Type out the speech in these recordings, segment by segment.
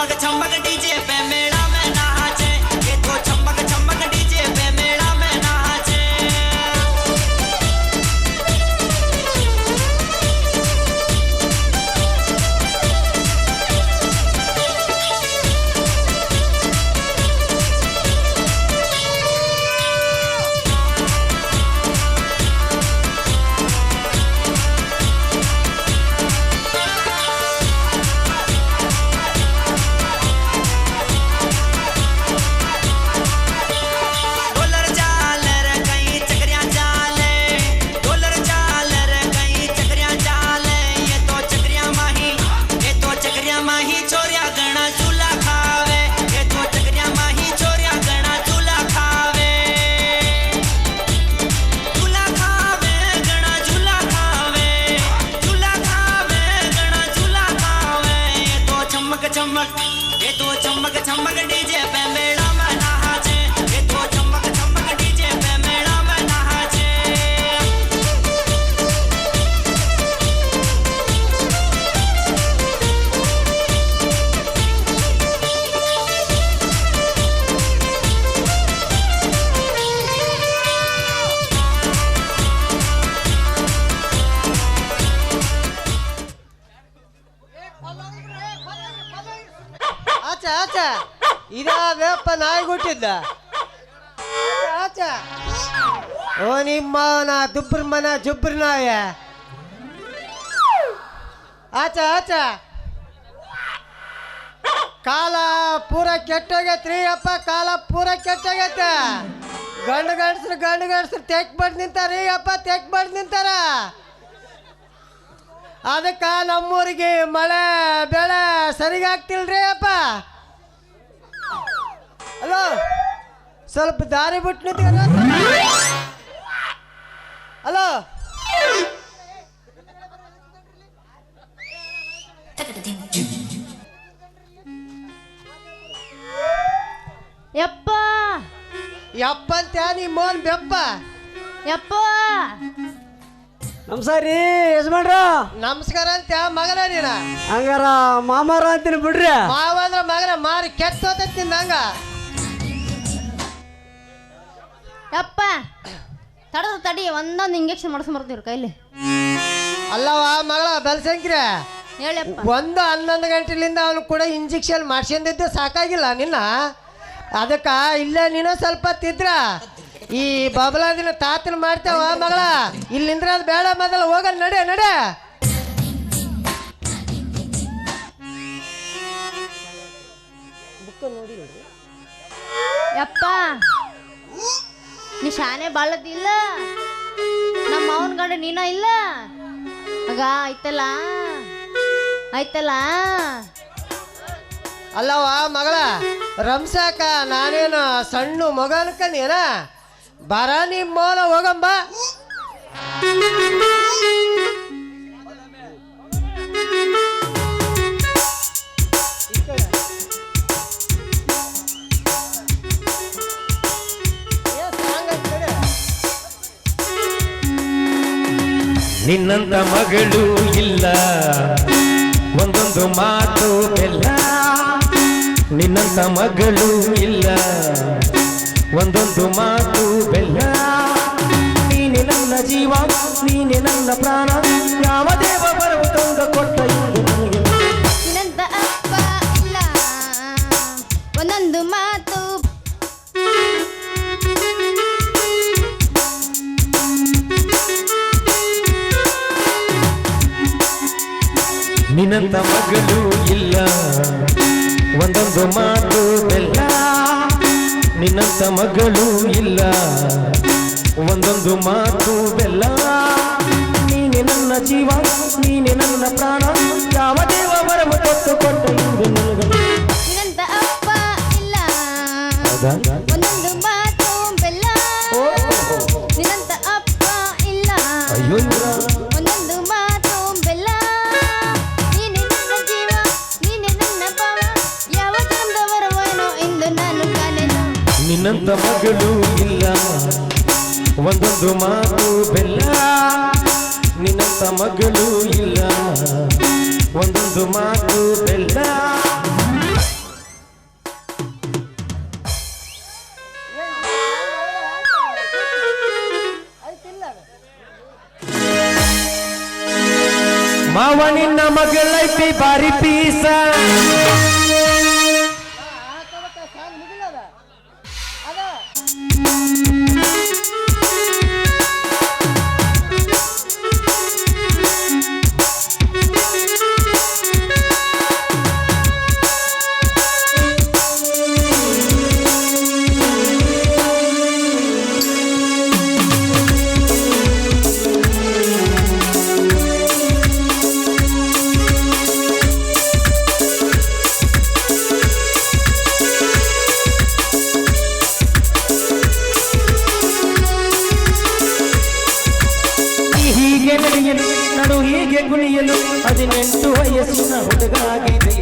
चमक चमक डीजे पे मेला में नाचे, ये तो चमक चमक डीजे पे मेला में नाचे। ये तो चमक चमक डीजे पे मेला में नाचे, ये तो चमक चमक डीजे पे मेला में नाचे। ಆಚಾ ಆಚಾ ಇದಾವಪ್ಪ ನಾಯಿ ಹುಟ್ಟಿದ್ದ ಆಚಾ ಓ ನಿಮ್ಮನ ದುಬ್ರ ಮನ ಜುಬ್ರ ನಾಯ ಆಚಾ ಆಚಾ ಕಾಲ ಪೂರ ಕೆಟ್ಟೋಗೈತ್ರಿ ಅಪ್ಪ, ಕಾಲ ಪೂರ ಕೆಟ್ಟೋಗೈತೆ. ಗಂಡು ಗಂಡಸ್ರು ತೆಕ್ ಬಡ್ ನಿಂತಾರಿ ಅಪ್ಪ, ತೆಕ್ ಬಡ್ ನಿಂತಾರ. ಅದಕ್ಕ ನಮ್ಮೂರಿಗೆ ಮಳೆ ಬೆಳೆ ಸರಿಗಾಗ್ತಿಲ್ರಿ ಅಪ್ಪ. ಹಲೋ, ಸ್ವಲ್ಪ ದಾರಿ ಬಿಟ್ಟು ನಿಂತ್ಕೊಂಡು. ಹಲೋ, ಯಪ್ಪ ಯಪ್ಪಂತ ನಿಮ್ಮೋನ್ ಬೆಪ್ಪ. ಯಪ್ಪ ನಮಸ್ಕಾರ ರೀ ಯಜಮಾನ್ರ. ನಮಸ್ಕಾರ ಅಂತ ಮಗನ ನೀನ. ಹಂಗಾರ ಮಾಮಾರ ಅಂತೀನಿ ಬಿಡ್ರಿ. ಮಾವ ಅಂದ್ರ ಮಗನ ಮಾರಿ ಕೆಟ್ಟೋತೈತಿ ನಂಗ. ಯಪ್ಪ ತಡದ ತಡಿ, ಒಂದೊಂದು ಇಂಜೆಕ್ಷನ್ ಮಾಡಿಸ್ಬರ್ತೀವ್ರಿ ಕೈಲಿ. ಅಲ್ಲವ ಮಗಳ ಬೆಲ್ಸಂಕ್ರ, ಹೇಳಿಯಪ್ಪ. 11 ಗಂಟೆಲಿಂದ ಅವನು ಕೂಡ ಇಂಜೆಕ್ಷನ್ ಮಾಡ್ಸ್ಕೊಂಡಿದ್ದೆ ಸಾಕಾಗಿಲ್ಲ ನಿನ್ನ. ಅದಕ್ಕ ಇಲ್ಲೇ ನೀನು ಸ್ವಲ್ಪ ತಿದ್ರ ಈ ಬಬಲಾದಿನ ತಾತನ ಮಾಡ್ತೇವ ಮಗಳ. ಇಲ್ಲಿಂದ್ರ ಅದು ಬೇಡ, ಮೊದಲು ಹೋಗ ನಡೆ ನಡೆ. ಯಪ್ಪ ನೀ ಶಾನೆ ಬಾಳದಿಲ್ಲ, ನಮ್ಮ ಅವನ ಗಂಡ ನೀನ ಇಲ್ಲ ಆಗ ಆಯ್ತಲ್ಲ ಆಯ್ತಲ್ಲ. ಅಲ್ಲವ ಮಗಳ ರಂಸಾಕ ನಾನೇನು ಸಣ್ಣ ಮಗ ಅನ್ಕಂದೇನ. ಬರ ನಿಮ್ಮ ಮೋಲ ಹೋಗಂಬ. ನಿನ್ನಂತ ಮಗಳು ಇಲ್ಲ, ಒಂದೊಂದು ಮಾತು ಬೆಲ್ಲ. ನಿನ್ನಂತ ಮಗಳು ಇಲ್ಲ, ಒಂದೊಂದು ಮಾತು ಬೆಲ್ಲ. ನೀನೆ ನನ್ನ ಜೀವ, ನೀನೆ ನನ್ನ ಪ್ರಾಣ, ಯಾವ ದೇವ ಬರವು ತಂದ ಕೊಟ್ಟ ನಿನ್ನಂತ ಅಪ್ಪ ಇಲ್ಲ, ಒಂದೊಂದು ಮಾತು. ನಿನ್ನಂತ ಮಗಳು ಇಲ್ಲ, ಒಂದೊಂದು ಮಾತು ಬೆಲ್ಲ. ನಿನ್ನಂತ ಮಗಳು ಇಲ್ಲ, ಒಂದೊಂದು ಮಾತು ಬೆಲ್ಲ. ನೀನೆ ನನ್ನ ಜೀವ, ನೀನೆ ನನ್ನ ಪ್ರಾಣ, ಯಾವ ದೇವ ಬರವು ಕೊಟ್ಟು ಕೊಟ್ಟ ನಿನ್ನಂತ ಅಪ್ಪ ಇಲ್ಲ, ಒಂದೊಂದು ಮಾತು ಬೆಲ್ಲ. ನಿನ್ನಂತ ಅಪ್ಪ ಇಲ್ಲ, ಅಯ್ಯೋ ಒಂದೊಂದು ಮಾತು ಬೆಲ್ಲ. ನೀನೆ ನನ್ನ ಜೀವ, ನೀನೆ ನನ್ನ ಪಾವ, ಯಾವ ಚಂದವರವನು ಎಂದು ನಾನು ಕಾಣೆನು. ನಿನ್ನಂತ ಮಗಳು ಇಲ್ಲ, ಒಂದೊಂದು ಮಾತು ಬೆಲ್ಲ. ನಿನ್ನಂತ ಮಗಳು ಇಲ್ಲ, ಒಂದೊಂದು ಮಾತು ಬೆಲ್ಲ. ಮಾವ ನಿನ್ನ ಮಗಳೈತಿ ಬಾರಿ ಪೀಸ ಹೀಗೆ ನಡೆಯಲು ನಡು ಹೀಗೆ ಕುಣಿಯಲು 18 ವಯಸ್ಸಿನ ಹುಡುಗಾಗಿದೆ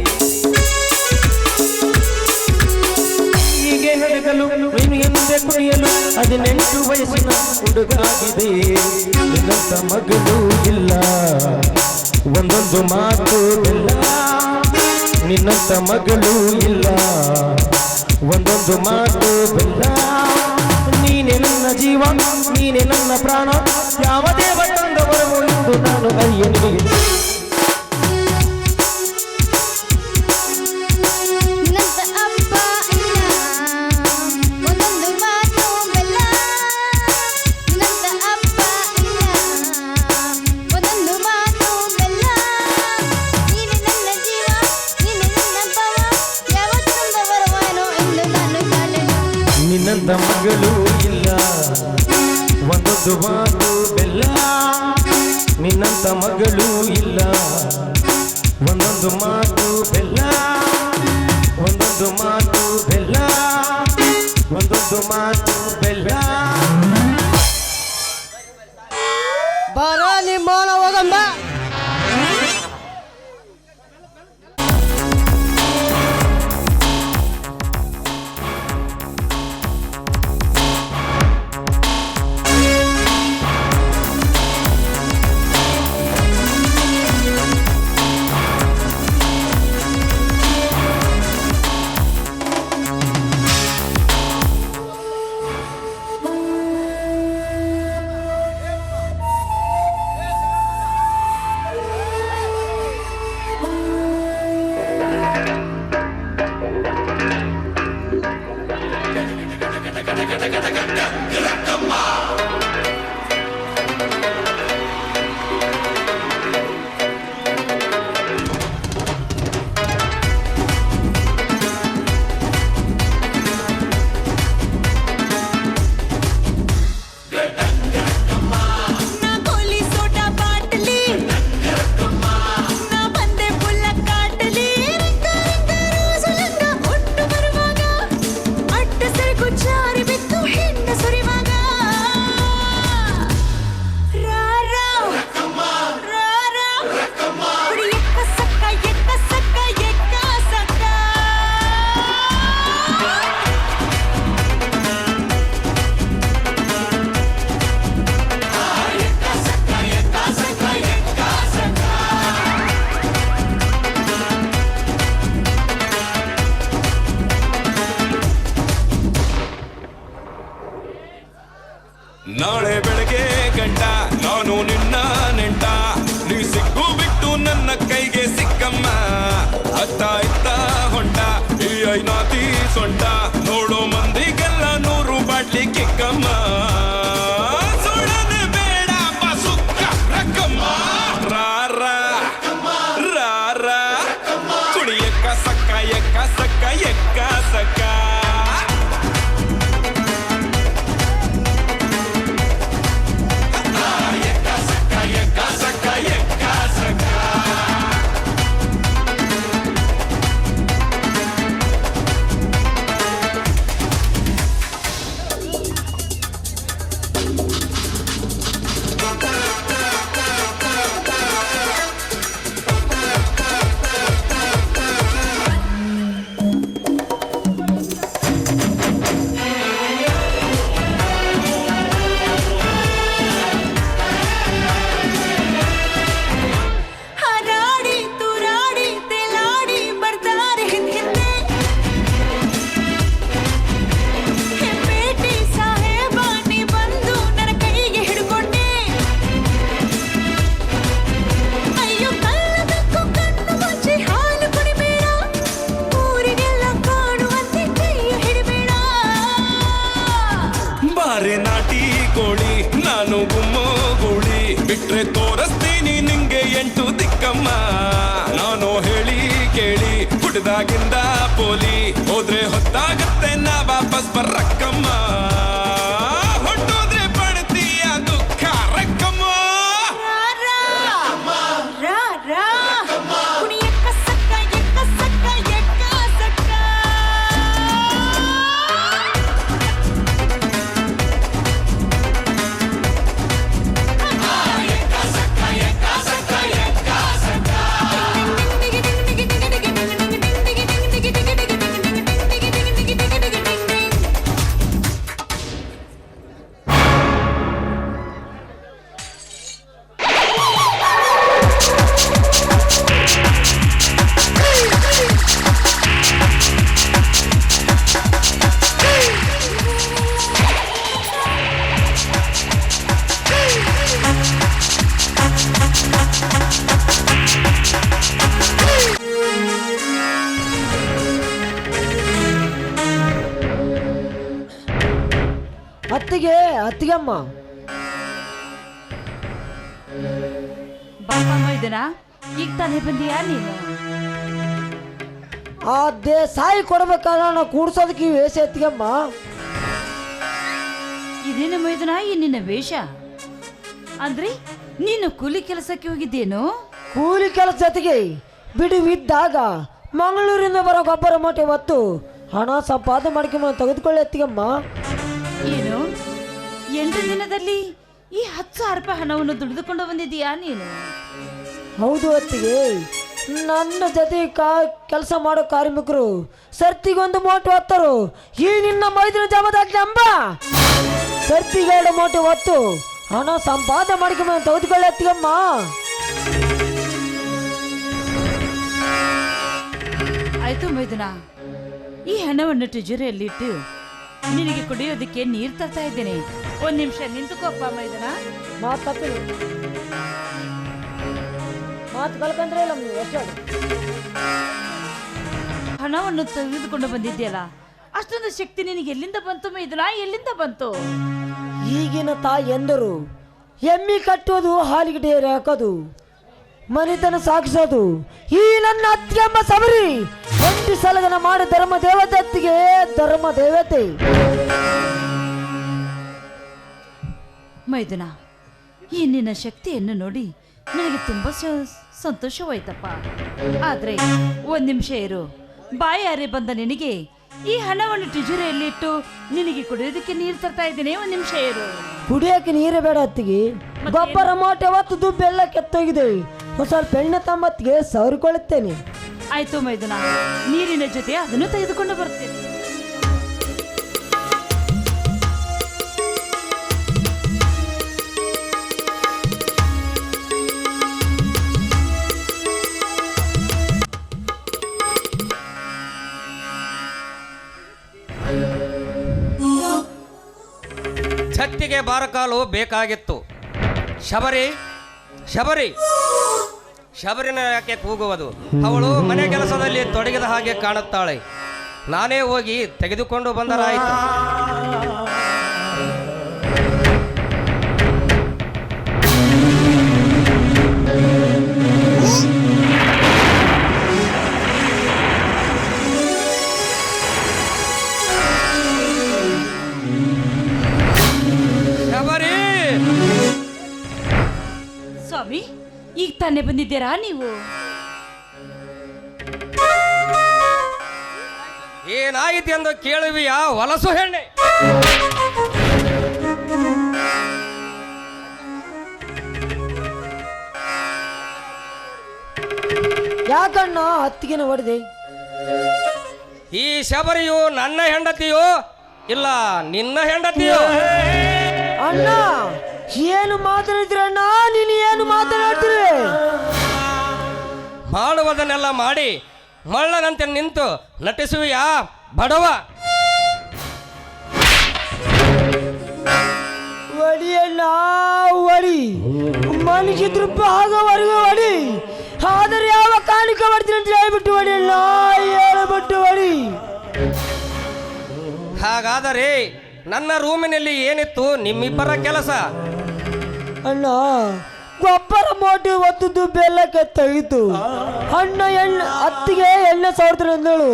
ಹೀಗೆ ನಡೆಯಲು ನೀನು ಎಂದೇ ಕುಣಿಯಲು 18 ವಯಸ್ಸಿನ ಹುಡುಗಾಗಿದೆ ನಿನ್ನಂತ ಮಗಳು ಇಲ್ಲ ಒಂದೊಂದು ಮಾತು ಬೆಲ್ಲ ನಿನ್ನಂತ ಮಗಳು ಇಲ್ಲ ಒಂದೊಂದು ಮಾತು ಬೆಲ್ಲ ನೀನೆ ನನ್ನ ಜೀವ ನೀನೆ ನನ್ನ ಪ್ರಾಣ ಯಾವ ದೇವ ತಂದವರು ಎಂದು ನಾನು ಅರಿಯನಿಗೆ ನಿನ್ನಂತ ಅಪ್ಪ ಇಲ್ಲ ಒಂದೊಂದು ಮಾತು ಬೆಲ್ಲ ನಿನ್ನಂತ ಅಪ್ಪ ಇಲ್ಲ ಒಂದೊಂದು ಮಾತು ಬೆಲ್ಲ ನೀನೆ ನನ್ನ ಜೀವ ನೀನೆ ನನ್ನ ಪವ ಯಾವತ್ತೊಂದ ಬರುವನೋ ಎಂದು ನಾನು ಕಾಣಲು ನಿನ್ನಂತ ಮಗಳು ಇಲ್ಲ ಒಂದೊಂದು ಮಾತು ಬೆಲ್ಲ ನಿನ್ನಂತ ಮಗಳು ಇಲ್ಲ ಒಂದೊಂದು ಮಾತು ಬೆಲ್ಲ ಒಂದೊಂದು ಮಾತು ಬೆಲ್ಲ ಒಂದೊಂದು ಮಾತು ಬೆಲ್ಲ ಬರೋ ನಿಮ್ಮೋಳ ಹೋಗಮ್ಮ ಮುಂದೆ ತೋರಿಸ್ತೀನಿ ನಿಂಗೆ 8 ದಿಕ್ಕಮ್ಮ ನಾನು ಹೇಳಿ ಕೇಳಿ ಹುಡ್ದಾಗಿಂದ ಪೋಲಿ ಹೋದ್ರೆ ಹೊತ್ತಾಗತ್ತೆ ನಾ ವಾಪಸ್ ಬರಕ್ಕಮ್ಮ ಹೊಟ್ಟೋದ್ರೆ ಪಡ್ತೀಯ ದುಃಖ ರಕ್ಕಮ್ಮ ಅತ್ತಿಗೆಮ್ಮ ಬಾಪ ಮೈದನ ಈಗ ತಾನೇ ಬಂದಿಯಾ ನೀನು? ಆ ಸಾಯಿ ಕೊಡ್ಬೇಕಾದ್ರೆ ನಾವು ಕೂಡ್ಸೋದಕ್ಕೆ ಈ ವೇಷ ಅತ್ತಿಗೆಮ್ಮ. ಇದೇನು ಮೈದನ ಈ ನಿನ್ನ ವೇಷ? ಅಂದ್ರೆ ನೀನು ಕೂಲಿ ಕೆಲಸಕ್ಕೆ ಹೋಗಿದ್ದೇನು? ಕೂಲಿ ಕೆಲಸ ಜೊತೆಗೆ ಬಿಡುವಿದ್ದಾಗ ಮಂಗಳೂರಿಂದ ಬರೋ ಗೊಬ್ಬರ ಮೂಟೆ ಹೊತ್ತು ಹಣ ಸಂಪಾದನೆ ಮಾಡ್ಕೊಂಬ ತೆಗೆದುಕೊಳ್ಳಿ ಅತ್ತಿಗೆಮ್ಮ. ಏನು 8 ದಿನದಲ್ಲಿ ಈ 10,000 ರೂಪಾಯಿ ಹಣವನ್ನು ದುಡಿದುಕೊಂಡು ಬಂದಿದ್ದೀಯಾ ನೀನು? ಹೌದು ಅತ್ತಿಗೆ, ನನ್ನ ಜೊತೆ ಕೆಲಸ ಮಾಡೋ ಕಾರ್ಮಿಕರು ಸರ್ತಿಗೊಂದು ಮೋಟೆ ಹೊತ್ತರು. ಈ ನಿನ್ನ ಮೈದಿನ ಜಮದಾಗ್ಲಿ ಅಂಬ ಸರ್ತಿಗೆ 2 ಮೋಟೆ ಹೊತ್ತು ಹಣ ಸಂಪಾದನೆ ಮಾಡ್ಕೊಂಬ ತೆಗೆದುಕೊಳ್ಳಿ ಅತ್ತಿಗೆಮ್ಮ. ಆಯ್ತು ಮೈದನ, ಈ ಹಣವನ್ನು ಟ್ರೆಜರಿಯಲ್ಲಿಟ್ಟು ನಿನಗೆ ಕುಡಿಯೋದಕ್ಕೆ ನೀರು ತರ್ತಾ ಇದ್ದೇನೆ. 1 ನಿಮಿಷ ನಿಂತುಕೋಪ್ಪ ಮೈದನ. ಮಾತು ಕಲ್ಕಂದ್ರೆ ಇಲ್ಲ ನೀವು ಅಷ್ಟೇ. ಹಣವನ್ನು ತೆಗೆದುಕೊಂಡು ಬಂದಿದ್ಯಲ್ಲ, ಅಷ್ಟೊಂದು ಶಕ್ತಿ ನಿನಗೆ ಎಲ್ಲಿಂದ ಬಂತು ಮೈದನ? ಎಲ್ಲಿಂದ ಬಂತು? ಈಗಿನ ತಾಯಿ ಎಂದರು ಎಮ್ಮಿ ಕಟ್ಟೋದು, ಹಾಲಿಗೆ ಡೇರೆ ಹಾಕೋದು, ಮನೆತನ ಸಾಗಿಸೋದು. ಈ ನನ್ನ ಅತ್ತಿಗೆಮ್ಮ ಸಬರಿ ಒಂಟಿ ಸಲಗನ ಮಾಡಿ ಧರ್ಮ ದೇವದತ್ತಿಗೆ ಧರ್ಮ ದೇವತೆ. ಮೈದನ, ಈ ನಿನ್ನ ಶಕ್ತಿಯನ್ನು ನೋಡಿ ನನಗೆ ತುಂಬಾ ಸಂತೋಷವಾಯ್ತಪ್ಪ. ಆದ್ರೆ 1 ನಿಮಿಷ ಇರು. ಬಾಯಾರೆ ಬಂದ ನಿನಗೆ ಈ ಹಣವನ್ನು ಟ್ರೆಜರಿಯಲ್ಲಿ ಇಟ್ಟು ನಿನಗೆ ಕುಡಿಯೋದಕ್ಕೆ ನೀರು ತರ್ತಾ ಇದ್ದೇನೆ. 1 ನಿಮಿಷ ಇರು. ಕುಡಿಯೋಕೆ ನೀರೇ ಬೇಡ ಅತ್ತಿಗೆ, ಗೊಬ್ಬರ ಮೂಟೆ ಹೊತ್ತು ದುಬ್ಬೆಲ್ಲ ಕೆತ್ತೋಗಿದೆ. ಒಂದು ಸ್ವಲ್ಪ ಎಣ್ಣೆ ತಮ್ಮತ್ತಿಗೆ ಸವರಿಕೊಳ್ಳುತ್ತೇನೆ. ಆಯ್ತು ಮೈದನ, ನೀರಿನ ಜೊತೆ ಅದನ್ನು ತೆಗೆದುಕೊಂಡು ಬರ್ತೇನೆ. ಛತ್ತಿಗೆ ಬಾರಕಾಲು ಬೇಕಾಗಿತ್ತು. ಶಬರಿ ಶಬರಿ ಶಬರಿನ ಯಾಕೆ ಕೂಗುವುದು? ಅವಳು ಮನೆ ಕೆಲಸದಲ್ಲಿ ತೊಡಗಿದ ಹಾಗೆ ಕಾಣುತ್ತಾಳೆ. ನಾನೇ ಹೋಗಿ ತೆಗೆದುಕೊಂಡು ಬಂದರಾಯಿತು. ಶಬರಿ, ಸ್ವಾಮಿ, ಈಗ ತಾನೇ ಬಂದಿದ್ದೀರಾ ನೀವು? ಏನಾಯಿತು ಎಂದು ಕೇಳುವಿಯಾ ಹೊಲಸು ಹೆಣ್ಣೆ? ಯಾಕಣ್ಣ ಅತ್ತಿಗೆನ ಹೊಡೆದೆ? ಈ ಶಬರಿಯು ನನ್ನ ಹೆಂಡತಿಯೋ ಇಲ್ಲ ನಿನ್ನ ಹೆಂಡತಿಯೋ? ಅಣ್ಣ ಏನು ಮಾತಾಡಿದ್ರಣ್ಣ? ನೀನು ಏನು ಮಾತಾಡ್ತೀರಿ? ಮಾಡುವುದನ್ನೆಲ್ಲ ಮಾಡಿ ಮಳ್ಳನಂತೆ ನಿಂತು ನಟಿಸುವಿಯಾ ಬಡವ? ಒಡಿಯಣ್ಣ ಒಡಿ, ಮನಗಿದ್ರು ಆಗೋವರೆಗೂ ಒಡಿ. ಆದರೆ ಯಾವ ಕಾಣಿಕೆ ಮಾಡ್ತೀನಿ ಅಂತ ಹೇಳ್ಬಿಟ್ಟು ಒಡಿಯಣ್ಣ, ಹೇಳ್ಬಿಟ್ಟು ಒಡಿ. ಹಾಗಾದರೆ ನನ್ನ ರೂಮಿನಲ್ಲಿ ಏನಿತ್ತು ನಿಮ್ಮಿಬ್ಬರ ಕೆಲಸ? ಅಣ್ಣ ಗೊಬ್ಬರ ಮೋಟಿ ಒತ್ತುದು ಬೆಲ್ಲಕ್ಕೆ ತೆಗಿತು ಅತ್ತಿಗೆ ಎಣ್ಣೆ ಸಾವಿರ ಅಂದಳು.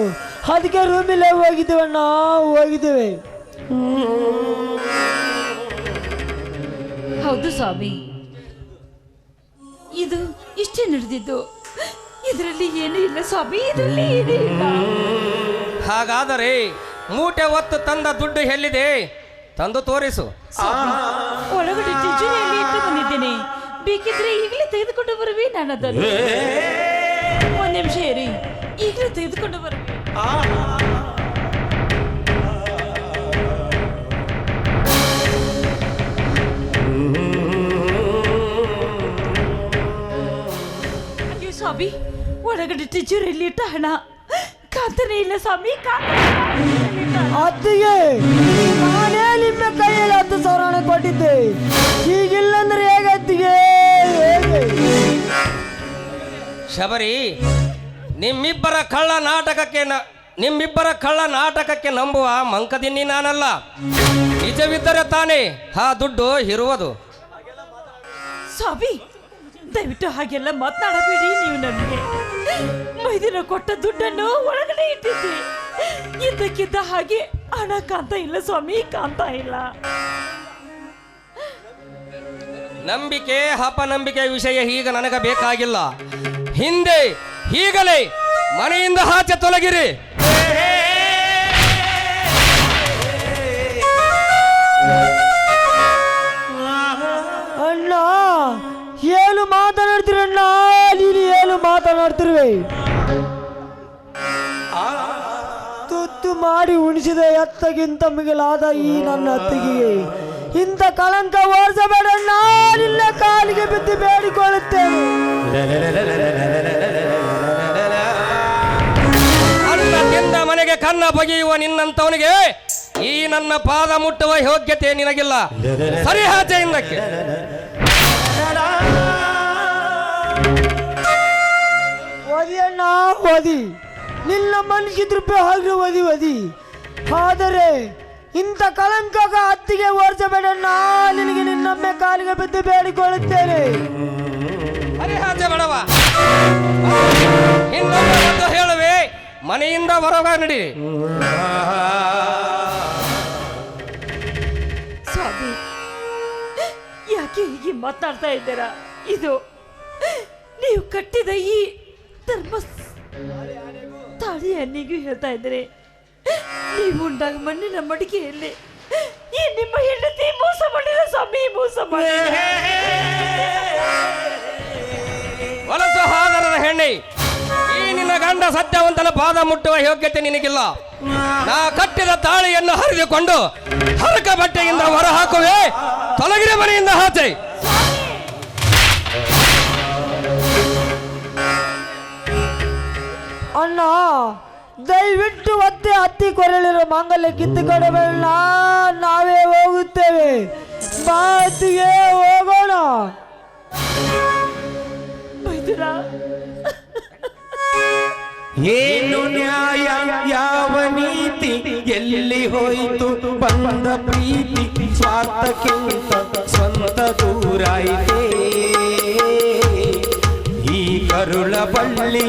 ಅದಕ್ಕೆ ರೂಮಿಲ್ಲೇ ಹೋಗಿದ್ದೇವಣ್ಣ, ಹೋಗಿದ್ದೇವೆ. ಹೌದು ಸ್ವಾಮಿ, ಇದು ಇಷ್ಟೇ ನಡೆದಿದ್ದು. ಇದರಲ್ಲಿ ಏನೂ ಇಲ್ಲ ಸ್ವಾಮಿ, ಇದರಲ್ಲಿ ಏನೂ ಇಲ್ಲ. ಹಾಗಾದರೆ ಮೂಟೆ ಹೊತ್ತು ತಂದ ದುಡ್ಡು ಎಲ್ಲಿದೆ? ತಂದು ತೋರಿಸು. ಒಳಗಡೆ ತಿಜೋರಿಯಲ್ಲಿ ಇಟ್ಟು ಬಂದಿದ್ದೇನೆ, ಬೇಕಿದ್ರೆ ಈಗಲೇ ತೆಗೆದುಕೊಂಡು ಬರುವೆ. ನಾನು ಅದನ್ನು ಒಂದ್ ನಿಮಿಷ ಇರಿ, ಈಗಲೇ ತೆಗೆದುಕೊಂಡು ಬರುವೆ. ಅಯ್ಯೋ ಸ್ವಾಮಿ, ಒಳಗಡೆ ತಿಜೋರಿಯಲ್ಲಿ ಇಟ್ಟ ಹಣ ಕಾಂತನೇ ಇಲ್ಲ ಸ್ವಾಮಿ. ಅತ್ತಿಗೆ ನಾನೇ ನಿಮ್ಮ ಕೈಯಲ್ಲಿ 10,000 ಹಣ ಕೊಟ್ಟಿದ್ದೆ, ಈಗಿಲ್ಲಂದ್ರೆ ಹೇಗೆ ಅತ್ತಿಗೆ? ಶಬರಿ, ನಿಮ್ಮಿಬ್ಬರ ಕಳ್ಳ ನಾಟಕಕ್ಕೆ ನಂಬುವ ಮಂಕದಿನ್ನಿ ನಾನಲ್ಲ. ನಿಜವಿದ್ದರೆ ತಾನೇ ಆ ದುಡ್ಡು ಇರುವುದು. ಸ್ವಾಮಿ, ದಯವಿಟ್ಟು ಹಾಗೆಲ್ಲ ಮಾತನಾಡಬೇಡಿ. ನೀವು ನನಗೆ ಮೈದಿನ ಕೊಟ್ಟ ದುಡ್ಡನ್ನು ಒಳಗಡೆ ಇಟ್ಟಿದ್ದೆ, ಇದ್ದಕ್ಕಿದ್ದ ಹಾಗೆ ಹಣ ಕಾಂತ ಇಲ್ಲ ಸ್ವಾಮಿ, ಕಾಂತ ಇಲ್ಲ. ನಂಬಿಕೆ ಅಪನಂಬಿಕೆ ವಿಷಯ ಈಗ ನನಗೆ ಬೇಕಾಗಿಲ್ಲ. ಹಿಂದೆ ಈಗಲೇ ಮನೆಯಿಂದ ಆಚೆ ತೊಲಗಿರಿ. ಅಣ್ಣ ಏನು ಮಾತನಾಡ್ತೀರಣ್ಣ? ನೀನು ಏನು ಮಾತನಾಡ್ತಿರುವೆ? ತುತ್ತು ಮಾಡಿ ಉಣಿಸಿದ ಎತ್ತಗಿಂತ ಮಿಗಿಲಾದ ಈ ನನ್ನ ಅತ್ತಿಗೆಗೆ ಇಂಥ ಕಳಂಕ ಓಡಿಸಬೇಡಣ್ಣ, ನಿನ್ನ ಕಾಲಿಗೆ ಬಿದ್ದು ಬೇಡಿಕೊಳ್ಳುತ್ತೇನೆ. ಅನ್ನದಿಂದ ಮನೆಗೆ ಕನ್ನ ಬಗೆಯುವ ನಿನ್ನಂತವನಿಗೆ ಈ ನನ್ನ ಪಾದ ಮುಟ್ಟುವ ಯೋಗ್ಯತೆ ನಿನಗಿಲ್ಲ. ಸರಿ ಆಚೆ ಹಿಂದಕ್ಕೆ. ಓದಿ ಅಣ್ಣ ಓದಿ, ನಿನ್ನ ಮನಸ್ಸಿ ತೃಪ್ತಿ ಹಾಗೆ ಓದಿ. ಆದರೆ ಇಂಥ ಕಳಂಕಕ ಅತ್ತಿಗೆ ಓಡಿಸಬೇಡಣ್ಣ, ನಿನಗೆ ನಿನ್ನೊಮ್ಮೆ ಕಾಲಿಗೆ ಬಿದ್ದು ಬೇಡಿಕೊಳ್ಳುತ್ತೇನೆ. ಸರಿ ಆಚೆ ಬೇಡವ, ಇನ್ನೊಂದು ಹೇಳುವೆ, ಮನೆಯಿಂದ ಹೊರಗ ನಡಿ. ಸ್ವಾಮಿ, ಯಾಕೆ ಹೀಗೆ ಮಾತನಾಡ್ತಾ ಇದ್ದೀರಾ? ಇದು ನೀವು ಕಟ್ಟಿದ ಈ ಧರ್ಮ ತಾಳಿ ಅನ್ನಿಗೂ ಹೇಳ್ತಾ ಇದ್ದೀರಿ. ನೀವು ಉಂಡಾಗ ಮಣ್ಣಿನ ಮಡಿಕೆಯಲ್ಲಿ ಈ ನಿಮ್ಮ ಹೆಂಡತಿ ಮೋಸ ಮಾಡಿಲ್ಲ ಸ್ವಾಮಿ, ಮೋಸ ಮಾಡಿಲ್ಲ. ಹೊಲಸು ಹಾದರದ ಹೆಣ್ಣೆ, ಈ ನಿನ್ನ ಗಂಡ ಸತ್ಯವಂತನ ಪಾದ ಮುಟ್ಟುವ ಯೋಗ್ಯತೆ ನಿನಗಿಲ್ಲ. ನಾ ಕಟ್ಟಿದ ತಾಳಿಯನ್ನು ಹರಿದುಕೊಂಡು ಹರಕ ಬಟ್ಟೆಯಿಂದ ಹೊರ ಹಾಕುವೆ. ತೊಲಗಿರಿ ಮನೆಯಿಂದ ಆಚೆ. ಅಣ್ಣ ದಯವಿಟ್ಟು ಒತ್ತೆ ಹತ್ತಿ ಕೊರಳಿರೋ ಮಾಂಗಲ್ಯ ಕಿತ್ತುಕೊಡಬೇಡ, ನಾವೇ ಹೋಗುತ್ತೇವೆ. ಬಾತಿಗೆ ಹೋಗೋಣ. ಏನು ನ್ಯಾಯ, ಯಾವ ನೀತಿ, ಎಲ್ಲಿ ಹೋಯಿತು ಬಂದ ಪ್ರೀತಿ? ಸ್ವಾರ್ಥಕ್ಕಿಂತ ಸ್ವಂತ ದೂರಾಯಿತೆ ಈ ಕರುಳ ಬಳ್ಳಿ